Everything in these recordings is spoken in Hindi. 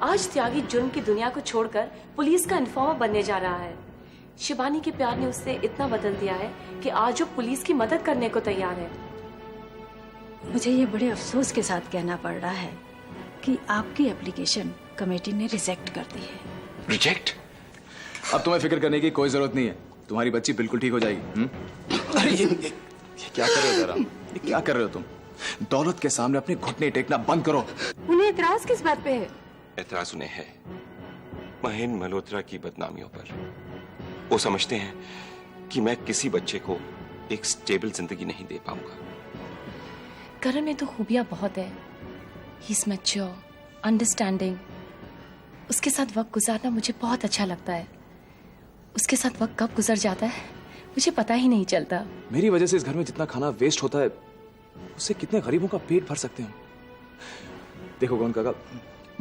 आज त्यागी जुर्म की दुनिया को छोड़कर पुलिस का इन्फॉर्मर बनने जा रहा है। शिबानी के प्यार ने उससे इतना बदल दिया है कि आज वो पुलिस की मदद करने को तैयार है। मुझे ये बड़े अफसोस के साथ कहना पड़ रहा है कि आपकी एप्लीकेशन कमेटी ने रिजेक्ट कर दी है। रिजेक्ट? अब तुम्हें फिक्र करने की कोई जरूरत नहीं है, तुम्हारी बच्ची बिल्कुल ठीक हो जाएगी। अरे ये क्या कर रहे हो जरा, ये क्या कर रहे हो तुम? दौलत के सामने अपने घुटने टेकना बंद करो। उन्हें एतराज किस बात पे है? एतराज उन्हें है महेंद्र मल्होत्रा की बदनामियों पर। वो समझते हैं कि मैं किसी बच्चे को एक स्टेबल जिंदगी नहीं दे पाऊंगा। करण में तो खूबियां बहुत है। He is mature, understanding. उसके साथ वक्त गुजारना मुझे बहुत अच्छा लगता है। उसके साथ वक्त कब गुजर जाता है मुझे पता ही नहीं चलता। मेरी वजह से इस घर में जितना खाना वेस्ट होता है उससे कितने गरीबों का पेट भर सकते हैं। देखो गौन काका,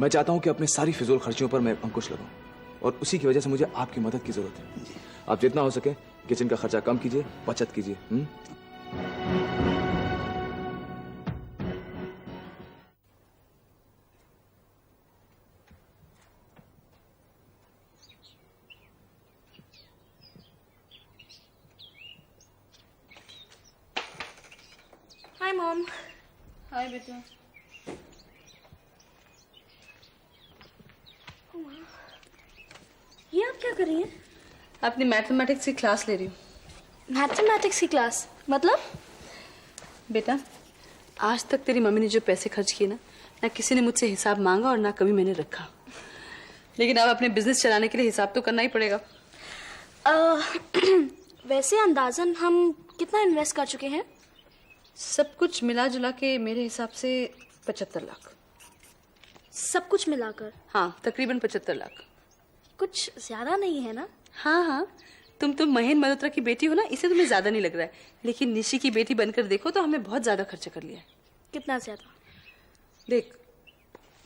मैं चाहता हूं कि अपने सारी फिजूल खर्चियों पर मैं अंकुश लगाऊं और उसी की वजह से मुझे आपकी मदद की जरूरत है। आप जितना हो सके किचन का खर्चा कम कीजिए, बचत कीजिए। Hi mom. हाय बेटा। ये आप क्या कर रही हैं? अपनी मैथमेटिक्स की क्लास ले रही हूँ। मैथमेटिक्स की क्लास मतलब? बेटा, आज तक तेरी मम्मी ने जो पैसे खर्च किए ना किसी ने मुझसे हिसाब मांगा और ना कभी मैंने रखा। लेकिन अब अपने बिजनेस चलाने के लिए हिसाब तो करना ही पड़ेगा। वैसे अंदाजन हम कितना इन्वेस्ट कर चुके हैं? सब कुछ मिला जुला के मेरे हिसाब से 75 लाख। सब कुछ मिलाकर? हाँ, तकरीबन 75 लाख। कुछ ज्यादा नहीं है ना? हाँ, तुम महेंद्र मल्होत्रा की बेटी हो ना, इसे तुम्हें ज्यादा नहीं लग रहा है। लेकिन निशी की बेटी बनकर देखो तो हमने बहुत ज्यादा खर्चा कर लिया है। कितना ज्यादा? देख,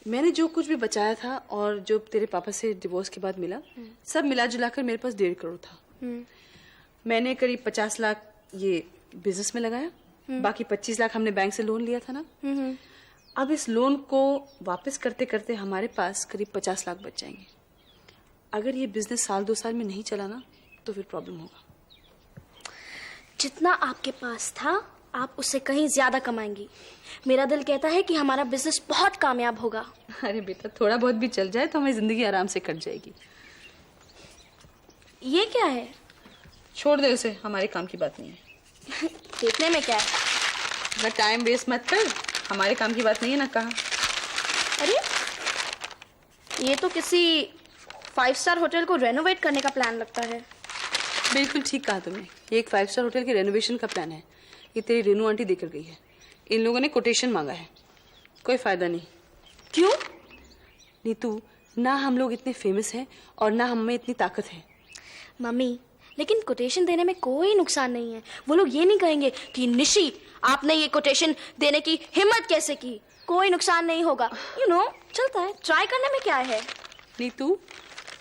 मैंने जो कुछ भी बचाया था और जो तेरे पापा से डिवोर्स के बाद मिला, सब मिला जुलाकर मेरे पास 1.5 करोड़ था। मैंने करीब 50 लाख ये बिजनेस में लगाया, बाकी 25 लाख हमने बैंक से लोन लिया था ना। अब इस लोन को वापस करते करते हमारे पास करीब 50 लाख बच जाएंगे। अगर ये बिजनेस 1-2 साल में नहीं चला ना तो फिर प्रॉब्लम होगा। जितना आपके पास था आप उससे कहीं ज्यादा कमाएंगी। मेरा दिल कहता है कि हमारा बिजनेस बहुत कामयाब होगा। अरे बेटा, थोड़ा बहुत भी चल जाए तो हमारी जिंदगी आराम से कट जाएगी। ये क्या है? छोड़ दे उसे, हमारे काम की बात नहीं है। देखने में क्या है? अगर टाइम वेस्ट मत कर, हमारे काम की बात नहीं है ना कहा। अरे ये तो किसी 5 स्टार होटल को रेनोवेट करने का प्लान लगता है। बिल्कुल ठीक कहा तुमने, ये एक 5 स्टार होटल के रेनोवेशन का प्लान है। ये तेरी रेनू आंटी देकर गई है। इन लोगों ने कोटेशन मांगा है। कोई फायदा नहीं। क्यों? नीतू, ना हम लोग इतने फेमस हैं और ना हम में इतनी ताकत है। मम्मी, लेकिन कोटेशन देने में कोई नुकसान नहीं है। वो लोग ये नहीं कहेंगे कि निशी आपने ये कोटेशन देने की हिम्मत कैसे की। कोई नुकसान नहीं होगा। चलता है, ट्राई करने में क्या है। नीतू,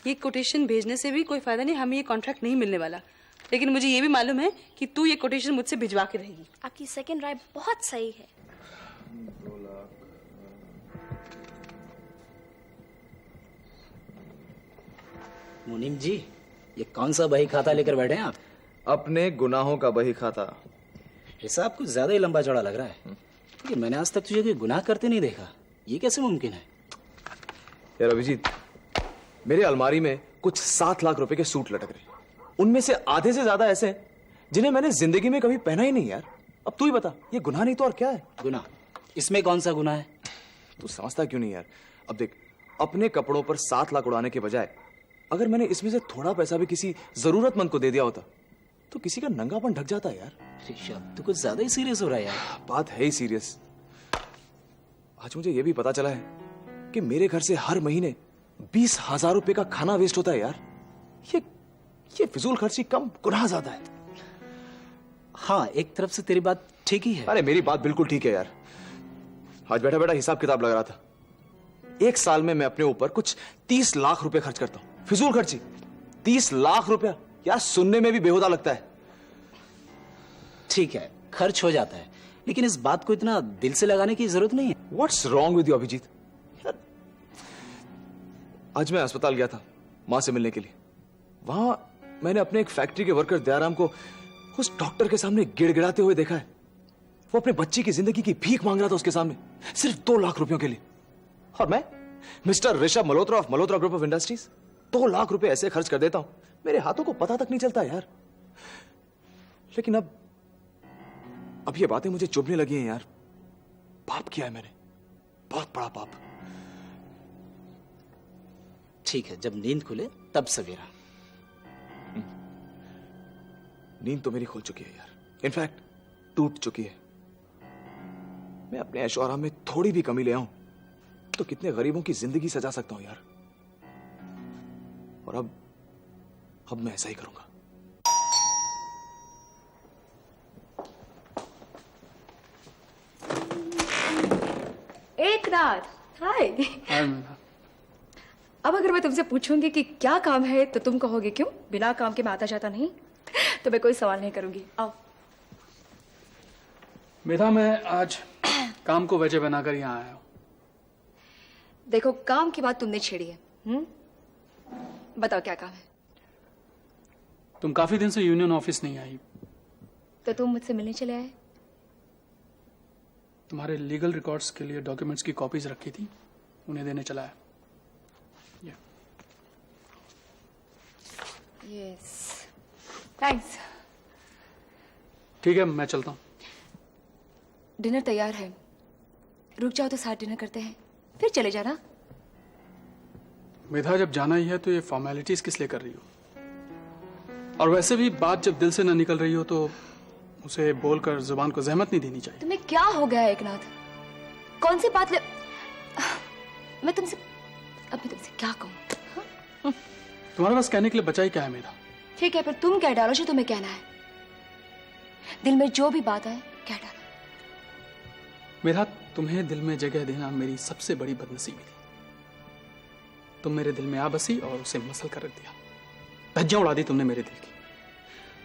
ये कोटेशन भेजने से भी कोई फायदा नहीं, हमें ये कॉन्ट्रैक्ट नहीं मिलने वाला। लेकिन मुझे ये भी मालूम है कि तू ये कोटेशन मुझसे भिजवा के रहेगी। आपकी सेकंड राय बहुत सही है। मुनीम जी, ये कौन सा बही खाता लेकर बैठे हैं आप? अपने गुनाहों का बही खाता। हिसाब कुछ ज्यादा ही लंबा चौड़ा लग रहा है। लेकिन मैंने आज तक तुझे कोई गुनाह करते नहीं देखा। ये कैसे मुमकिन है? यार अभिजीत, मेरे अलमारी में कुछ 7 लाख रुपए के सूट लटक रहे। उनमें से आधे से ज्यादा ऐसे हैं जिन्हें मैंने जिंदगी में कभी पहना ही नहीं। यार अब तू ही बता, ये गुनाह नहीं तो और क्या है? गुनाह? इसमें कौन सा गुनाह है? तू समझता क्यों नहीं यार? अब देख, अपने कपड़ों पर 7 लाख उड़ाने के बजाय अगर मैंने इसमें से थोड़ा पैसा भी किसी जरूरतमंद को दे दिया होता तो किसी का नंगापन ढक जाता है यार। ऋषभ, तू कुछ ज्यादा ही सीरियस हो रहा है यार। बात है ही सीरियस। आज मुझे यह भी पता चला है कि मेरे घर से हर महीने 20,000 रुपए का खाना वेस्ट होता है यार। ये फिजूल खर्ची कम, गुनाह ज्यादा है। हाँ, एक तरफ से तेरी बात ठीक ही है। अरे मेरी बात बिल्कुल ठीक है यार। आज बैठा बैठा हिसाब किताब लग रहा था। 1 साल में मैं अपने ऊपर कुछ 30 लाख रुपए खर्च करता हूं। फिजूल खर्ची 30 लाख रुपया यार, सुनने में भी बेहुदा लगता है। ठीक है, खर्च हो जाता है, लेकिन इस बात को इतना दिल से लगाने की जरूरत नहीं है। What's wrong with you Abhijit? आज मैं अस्पताल गया था मां से मिलने के लिए। वहां मैंने अपने एक फैक्ट्री के वर्कर दयाराम को उस डॉक्टर के सामने गिड़गिड़ाते हुए देखा है। वो अपने बच्चे की जिंदगी की भीख मांग रहा था उसके सामने, सिर्फ 2 लाख रुपयों के लिए। और मैं mister Rishabh Malhotra of Malhotra group of industries 2 lakh रुपए ऐसे खर्च कर देता हूं, मेरे हाथों को पता तक नहीं चलता यार। लेकिन अब ये बातें मुझे चुभने लगी हैं यार। पाप किया है मैंने, बहुत बड़ा पाप। ठीक है, जब नींद खुले तब सवेरा। नींद तो मेरी खुल चुकी है यार, इनफैक्ट टूट चुकी है। मैं अपने ऐशो आराम में थोड़ी भी कमी ले आऊं तो कितने गरीबों की जिंदगी सजा सकता हूं यार। और अब मैं ऐसा ही करूंगा। एक रात हाय। अब अगर मैं तुमसे पूछूंगी कि क्या काम है तो तुम कहोगे क्यों बिना काम के मैं आता जाता नहीं, तो मैं कोई सवाल नहीं करूंगी। आओ। मेधा, मैं आज काम को वजह बनाकर यहाँ आया हूँ। देखो, काम की बात तुमने छेड़ी है। बताओ क्या काम है। तुम काफी दिन से यूनियन ऑफिस नहीं आई, तो तुम मुझसे मिलने चले आए। तुम्हारे लीगल रिकॉर्ड्स के लिए डॉक्यूमेंट्स की कॉपीज रखी थी, उन्हें देने चला है। Yes, thanks. ठीक है, मैं चलता हूँ। डिनर तैयार है, रुक जाओ तो साथ डिनर करते हैं, फिर चले जाना। मेधा, जब जाना ही है तो ये फॉर्मेलिटीज किस लिए कर रही हो? और वैसे भी बात जब दिल से ना निकल रही हो तो उसे बोलकर जुबान को जहमत नहीं देनी चाहिए। तुम्हें क्या हो गया एकनाथ? कौन सी बात मैं तुमसे क्या कहूँ? तुम्हारे पास कहने के लिए बचा ही क्या है मेधा? ठीक है, फिर तुम कह डालो जो तुम्हें कहना है। दिल में जो भी बात आए कह डालो। मेधा, तुम्हें दिल में जगह देना मेरी सबसे बड़ी बदनसीबी थी। तुम मेरे दिल में आ बसी और उसे मसल कर रख दिया। धज्जियां उड़ा दी तुमने मेरे दिल की।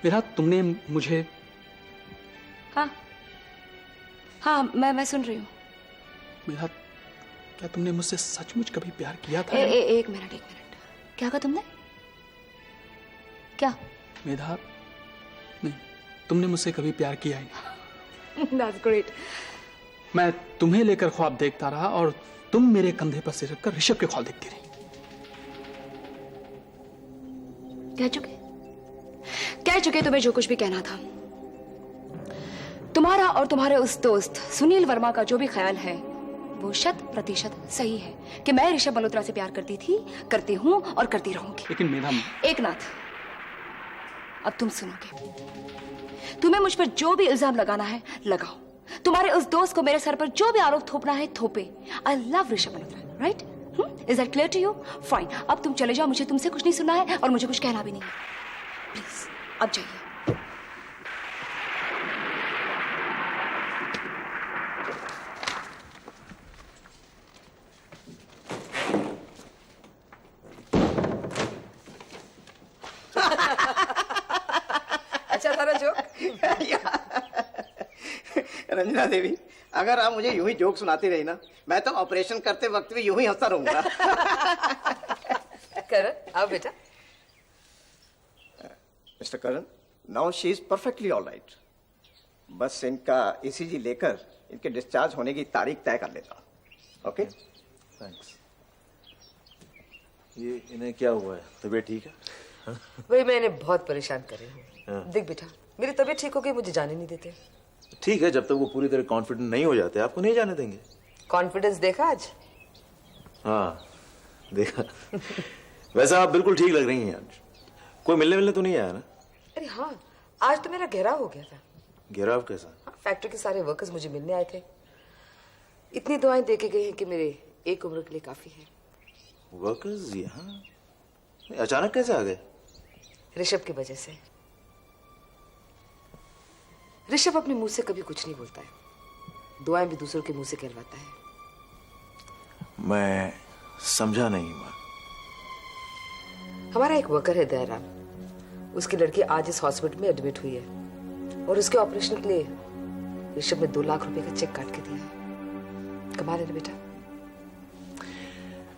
मेधा, तुमने मुझे हाँ, मैं सुन रही हूँ। मेधा, क्या तुमने मुझसे सचमुच कभी प्यार किया था? एक मिनट। क्या कहा तुमने? क्या? मेधा, नहीं, तुमने मुझसे कभी प्यार किया ही नहीं। That's great. मैं तुम्हें लेकर ख्वाब देखता रहा और तुम मेरे कंधे पर सिर रखकर ऋषभ के ख्वाब देखती रही। कह चुके तुम्हें जो कुछ भी कहना था। तुम्हारा और तुम्हारे उस दोस्त सुनील वर्मा का जो भी ख्याल है वो 100% सही है कि मैं ऋषभ मल्होत्रा से प्यार करती थी, करती हूँ और करती रहूंगी। लेकिन मेधा, एकनाथ, अब तुम सुनोगे। तुम्हें मुझ पर जो भी इल्जाम लगाना है लगाओ। तुम्हारे उस दोस्त को मेरे सर पर जो भी आरोप थोपना है थोपे। I love Rishabh Malhotra, right? Is that clear to you? Fine, अब तुम चले जाओ, मुझे तुमसे कुछ नहीं सुनना है और मुझे कुछ कहना भी नहीं है। प्लीज अब जाइए। अच्छा था ना जोक? रंजना देवी, अगर आप मुझे यूं ही जोक सुनाती रही ना, मैं तो ऑपरेशन करते वक्त भी यूं ही हंसता रहूंगा। करण, आओ बेटा। Mister Karan, now she is perfectly all right. बस इनका ईसीजी लेकर इनके डिस्चार्ज होने की तारीख तय कर लेता हूँ। Okay, thanks. ये इन्हें क्या हुआ है? तबीयत ठीक है? वही मैं इन्हें बहुत परेशान कर रही हूँ। देख बेटा, मेरी तबीयत ठीक हो गई, मुझे जाने नहीं देते। ठीक है, जब तक वो पूरी तरह कॉन्फिडेंट नहीं हो जाते आपको नहीं जाने देंगे। कॉन्फिडेंस देखा आज? हाँ, देखा। वैसे आप बिल्कुल ठीक लग रही हैं आज। कोई मिलने तो नहीं आया ना? अरे हाँ, आज तो मेरा घेराव हो गया था। घेराव कैसा? हाँ, फैक्ट्री के सारे वर्कर्स मुझे मिलने आए थे। इतनी दुआएं दे के गए हैं कि मेरे एक उम्र के लिए काफी है। वर्कर्स यहाँ अचानक कैसे आ गए? ऋषभ की वजह से। ऋषभ अपने मुंह से कभी कुछ नहीं बोलता है, दुआएं भी दूसरों के मुंह से कहलवाता है। मैं समझा नहीं मां। हमारा एक वर्कर है दयाराम, उसकी लड़की आज इस हॉस्पिटल में एडमिट हुई है और उसके ऑपरेशन के लिए ऋषभ ने 2 लाख रुपए का चेक काट के दिया है। कमाल है ना बेटा?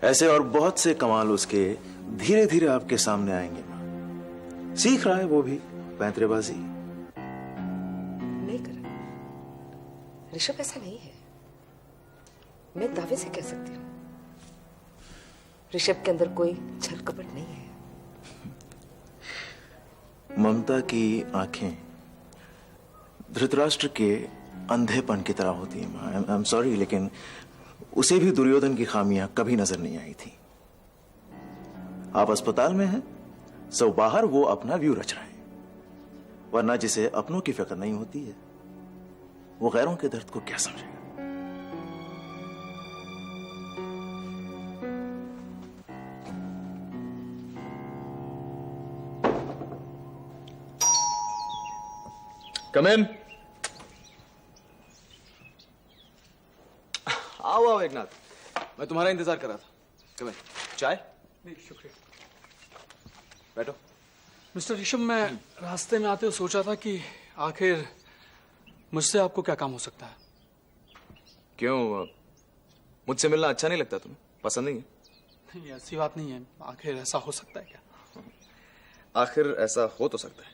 ऐसे और बहुत से कमाल उसके धीरे धीरे आपके सामने आएंगे मां। सीख रहा है वो भी पैंतरेबाजी। नहीं कर ऋषभ, ऐसा नहीं है। मैं दावे से कह सकती हूँ ऋषभ के अंदर कोई छल कपट नहीं है। ममता की आंखें धृतराष्ट्र के अंधेपन की तरह होती हैं मां। आई एम सॉरी, लेकिन उसे भी दुर्योधन की खामियां कभी नजर नहीं आई थी। आप अस्पताल में हैं, सो बाहर वो अपना व्यू रच रहे हैं, वरना जिसे अपनों की फिक्र नहीं होती है वो गैरों के दर्द को क्या समझेगा। कम इन। आओ आओ एकनाथ, मैं तुम्हारा इंतजार कर रहा था। कम इन, चाय? नहीं शुक्रिया। बैठो। मिस्टर ऋषभ, मैं रास्ते में आते हुए सोचा था कि आखिर मुझसे आपको क्या काम हो सकता है। क्यों, मुझसे मिलना अच्छा नहीं लगता तुम्हें? पसंद नहीं है? नहीं, ऐसी बात नहीं है। आखिर ऐसा हो सकता है क्या? आखिर ऐसा हो तो सकता है,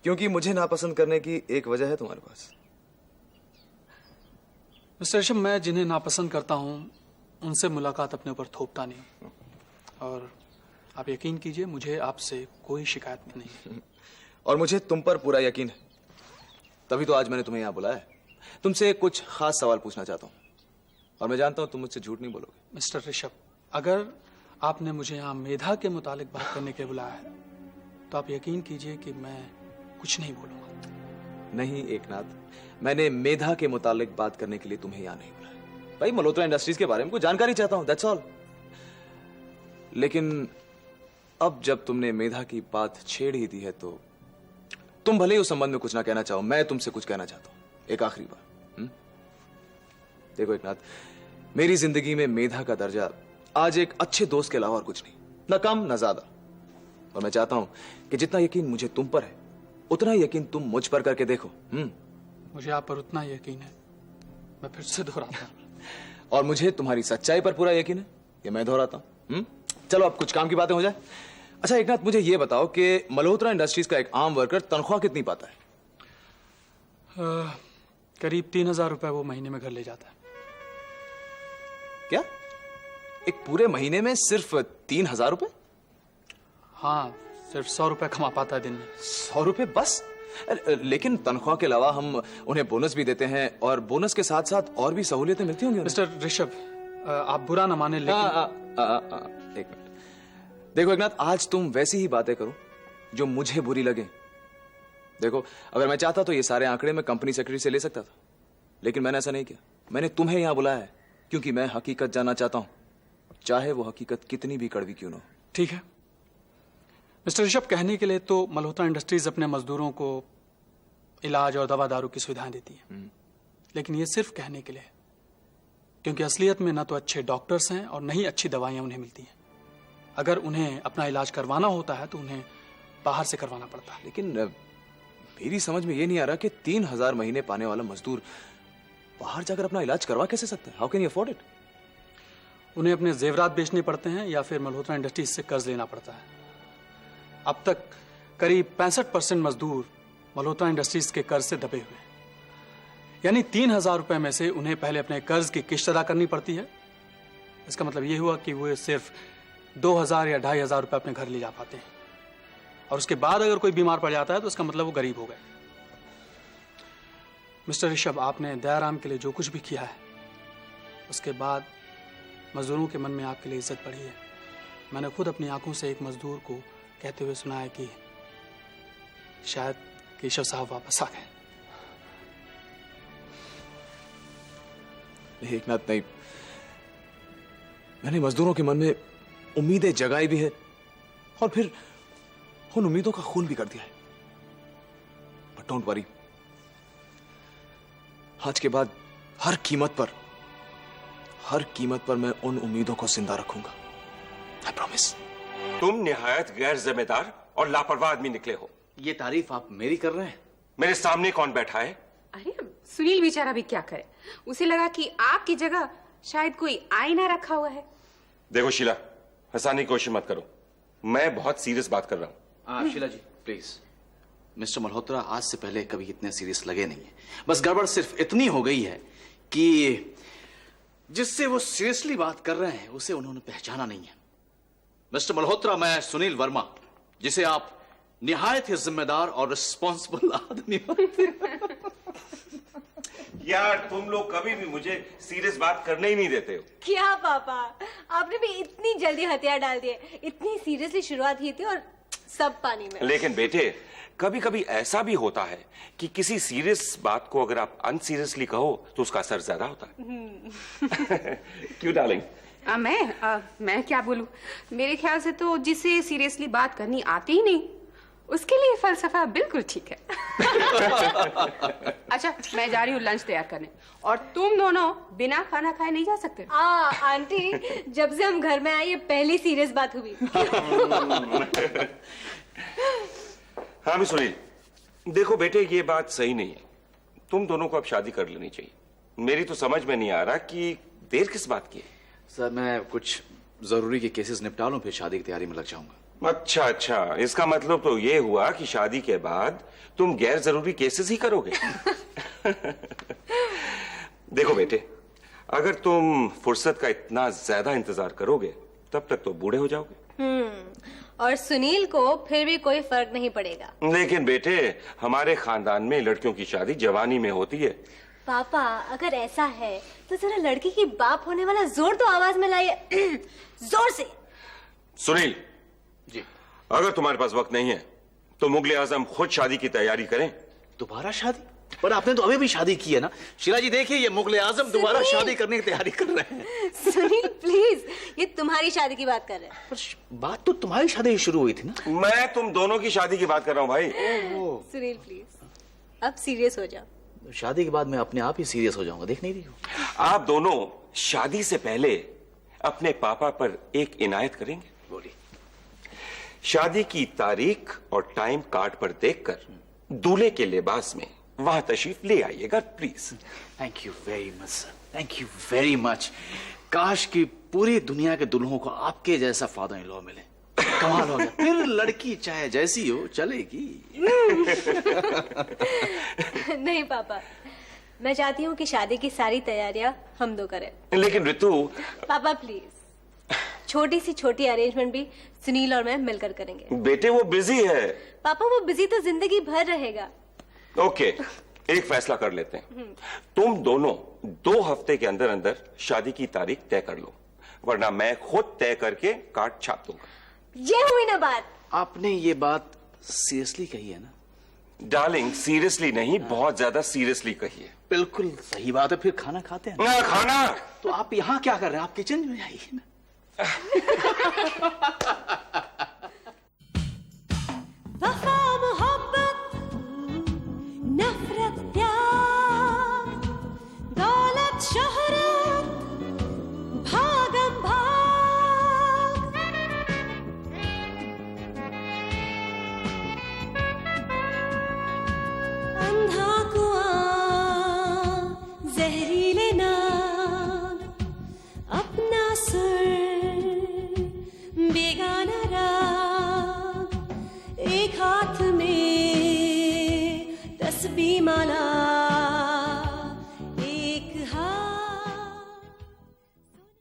क्योंकि मुझे नापसंद करने की एक वजह है तुम्हारे पास। मिस्टर ऋषभ, मैं जिन्हें नापसंद करता हूं उनसे मुलाकात अपने ऊपर थोपता नहीं, और आप यकीन कीजिए मुझे आपसे कोई शिकायत नहीं। और मुझे तुम पर पूरा यकीन है, तभी तो आज मैंने तुम्हें यहां बुलाया है। तुमसे कुछ खास सवाल पूछना चाहता हूं, और मैं जानता हूं तुम मुझसे झूठ नहीं बोलोगे। मिस्टर ऋषभ, अगर आपने मुझे यहाँ मेधा के मुतालिक बात करने के लिए बुलाया है तो आप यकीन कीजिए कि मैं कुछ नहीं बोलूंगा। नहीं एकनाथ, मैंने मेधा के मुतालिक बात करने के लिए तुम्हें यहां नहीं बुलाया। भाई, मल्होत्रा इंडस्ट्रीज के बारे में कुछ जानकारी चाहता हूं, दैट्स ऑल। लेकिन अब जब तुमने मेधा की बात छेड़ ही दी है तो तुम भले ही उस संबंध में कुछ ना कहना चाहो, मैं तुमसे कुछ कहना चाहता हूं, एक आखिरी बार। देखो एकनाथ, मेरी जिंदगी में मेधा का दर्जा आज एक अच्छे दोस्त के अलावा और कुछ नहीं, ना कम ना ज्यादा। और मैं चाहता हूं कि जितना यकीन मुझे तुम पर है उतना ही यकीन तुम मुझ पर करके देखो। मुझे आप पर उतना यकीन है, मैं फिर से दोहराता हूं। और मुझे तुम्हारी सच्चाई पर पूरा यकीन है, ये मैं दोहराता हूं। चलो अब कुछ काम की बातें हो जाए। अच्छा एकनाथ, मुझे ये बताओ कि मल्होत्रा इंडस्ट्रीज का एक आम वर्कर तनख्वाह कितनी पाता है? करीब 3,000 रुपए वो महीने में घर ले जाता है। क्या? एक पूरे महीने में सिर्फ 3,000 रुपए? हाँ, सिर्फ 100 रुपए कमा पाता है दिन में। 100 रुपए बस? लेकिन तनख्वाह के अलावा हम उन्हें बोनस भी देते हैं, और बोनस के साथ साथ और भी सहूलियतें मिलती होंगी। मिस्टर ऋषभ, आप बुरा न माने, लेकिन एक मिनट देखो एकनाथ, आज तुम वैसी ही बातें करो जो मुझे बुरी लगे। देखो, अगर मैं चाहता तो ये सारे आंकड़े मैं कंपनी सेक्रेटरी से ले सकता था, लेकिन मैंने ऐसा नहीं किया। मैंने तुम्हें यहां बुलाया है क्योंकि मैं हकीकत जानना चाहता हूं, चाहे वो हकीकत कितनी भी कड़वी क्यों ना हो। ठीक है मिस्टर ऋषभ, कहने के लिए तो मल्होत्रा इंडस्ट्रीज अपने मजदूरों को इलाज और दवा दारू की सुविधाएं देती है, लेकिन ये सिर्फ कहने के लिए, क्योंकि असलियत में न तो अच्छे डॉक्टर्स हैं और न ही अच्छी दवाइयां उन्हें मिलती हैं। अगर उन्हें अपना इलाज करवाना होता है तो उन्हें बाहर से करवाना पड़ता है। लेकिन मेरी समझ में ये नहीं आ रहा कि 3,000 महीने पाने वाला मजदूर बाहर जाकर अपना इलाज करवा कैसे सकता है? How can you afford it? उन्हें अपने जेवरात बेचने पड़ते हैं या फिर मल्होत्रा इंडस्ट्रीज से कर्ज लेना पड़ता है। अब तक करीब 65% मजदूर मल्होत्रा इंडस्ट्रीज के कर्ज से दबे हुए हैं, यानी 3,000 रुपए में से उन्हें पहले अपने कर्ज की किश्त अदा करनी पड़ती है। इसका मतलब यह हुआ कि वो सिर्फ 2,000 या 2,500 रुपए अपने घर ले जा पाते हैं, और उसके बाद अगर कोई बीमार पड़ जाता है तो उसका मतलब वो गरीब हो गए। मिस्टर ऋषभ, आपने दयाराम के लिए जो कुछ भी किया है उसके बाद मजदूरों के मन में आपके लिए इज्जत बढ़ी है। मैंने खुद अपनी आंखों से एक मजदूर को कहते हुए सुना है कि शायद केशव साहब वापस आ गए। एकनाथ, नहीं, मैंने मजदूरों के मन में उम्मीदें जगाई भी है और फिर उन उम्मीदों का खून भी कर दिया है। बट डोंट वरी, आज के बाद हर कीमत पर मैं उन उम्मीदों को जिंदा रखूंगा। I promise. तुम निहायत गैर जिम्मेदार और लापरवाह आदमी निकले हो। ये तारीफ आप मेरी कर रहे हैं? मेरे सामने कौन बैठा है? अरे सुनील बेचारा भी क्या करे, उसे लगा कि आपकी जगह शायद कोई आईना रखा हुआ है। देखो शीला, हंसाने की कोशिश मत करो, मैं बहुत सीरियस बात कर रहा हूं। शीला जी प्लीज, मिस्टर मल्होत्रा आज से पहले कभी इतने सीरियस लगे नहीं है। बस गड़बड़ सिर्फ इतनी हो गई है कि जिससे वो सीरियसली बात कर रहे हैं उसे उन्होंने पहचाना नहीं है। मिस्टर मल्होत्रा, मैं सुनील वर्मा, जिसे आप निहायत ही जिम्मेदार और रिस्पॉन्सिबल आदमी मानते हैं। यार तुम लोग कभी भी मुझे सीरियस बात करने ही नहीं देते हो। क्या पापा, आपने भी इतनी जल्दी हथियार डाल दिए। इतनी सीरियसली शुरुआत की थी और सब पानी में। लेकिन बेटे, कभी कभी ऐसा भी होता है कि किसी सीरियस बात को अगर आप अनसीरियसली कहो तो उसका असर ज्यादा होता है। क्यों डार्लिंग? मैं क्या बोलूं, मेरे ख्याल से तो जिसे सीरियसली बात करनी आती ही नहीं उसके लिए फलसफा बिल्कुल ठीक है। अच्छा, मैं जा रही हूँ लंच तैयार करने, और तुम दोनों बिना खाना खाए नहीं जा सकते। आंटी, जब से हम घर में आए ये पहली सीरियस बात हुई। हाँ भी सुनील, देखो बेटे, ये बात सही नहीं है। तुम दोनों को अब शादी कर लेनी चाहिए। मेरी तो समझ में नहीं आ रहा कि देर किस बात की है। सर, मैं कुछ जरूरी के केसेस निपटा लूं, फिर शादी की तैयारी में लग जाऊंगा। अच्छा, इसका मतलब तो ये हुआ कि शादी के बाद तुम गैर जरूरी केसेस ही करोगे। देखो बेटे, अगर तुम फुर्सत का इतना ज्यादा इंतजार करोगे तब तक तो बूढ़े हो जाओगे। और सुनील को फिर भी कोई फर्क नहीं पड़ेगा। लेकिन बेटे, हमारे खानदान में लड़कियों की शादी जवानी में होती है। पापा, अगर ऐसा है तो जरा लड़की की बाप होने वाला जोर तो आवाज में लाइए। जोर से। सुनील जी, अगर तुम्हारे पास वक्त नहीं है तो मुगले आजम खुद शादी की तैयारी करें। दोबारा शादी? पर आपने तो अभी भी शादी की है ना। शीला जी देखिए, ये मुगले आजम दोबारा शादी करने की तैयारी कर रहे हैं। सुनील प्लीज, ये तुम्हारी शादी की बात कर रहे हैं। पर बात तो तुम्हारी शादी ही शुरू हुई थी ना। मैं तुम दोनों की शादी की बात कर रहा हूं भाई। सुनील प्लीज, अब सीरियस हो जाओ। शादी के बाद मैं अपने आप ही सीरियस हो जाऊंगा, देख नहीं रही हो? आप दोनों शादी से पहले अपने पापा पर एक इनायत करेंगे? बोलिए। शादी की तारीख और टाइम कार्ड पर देखकर दूल्हे के लिबास में वहां तशरीफ ले आइएगा please. Thank you very much sir, thank you very much. काश कि पूरी दुनिया के दुल्हों को आपके जैसा फादर इन लॉ मिले। कमाल हो गया। फिर लड़की चाहे जैसी हो चलेगी। नहीं पापा, मैं चाहती हूँ कि शादी की सारी तैयारियां हम दो करें। लेकिन ऋतु। पापा प्लीज, छोटी सी छोटी अरेंजमेंट भी सुनील और मैं मिलकर करेंगे। बेटे वो बिजी है। पापा वो बिजी तो जिंदगी भर रहेगा। ओके, एक फैसला कर लेते हैं। तुम दोनों 2 हफ्ते के अंदर अंदर शादी की तारीख तय कर लो, वरना मैं खुद तय करके कार्ड छाप दूंगा। ये हुई ना बात। आपने ये बात सीरियसली कही है ना? डार्लिंग, सीरियसली नहीं, बहुत ज्यादा सीरियसली कही है। बिल्कुल सही बात है। फिर खाना खाते हैं ना? खाना तो आप यहाँ क्या कर रहे हैं? आप किचन में आइए ना। वफा मोहब्बत नफरत प्यार दौलत शोहरत भागम भाग अंधा कुआं जहरीले नाग अपना सुर बेगाना राग एक हाथ में तस्बीह माला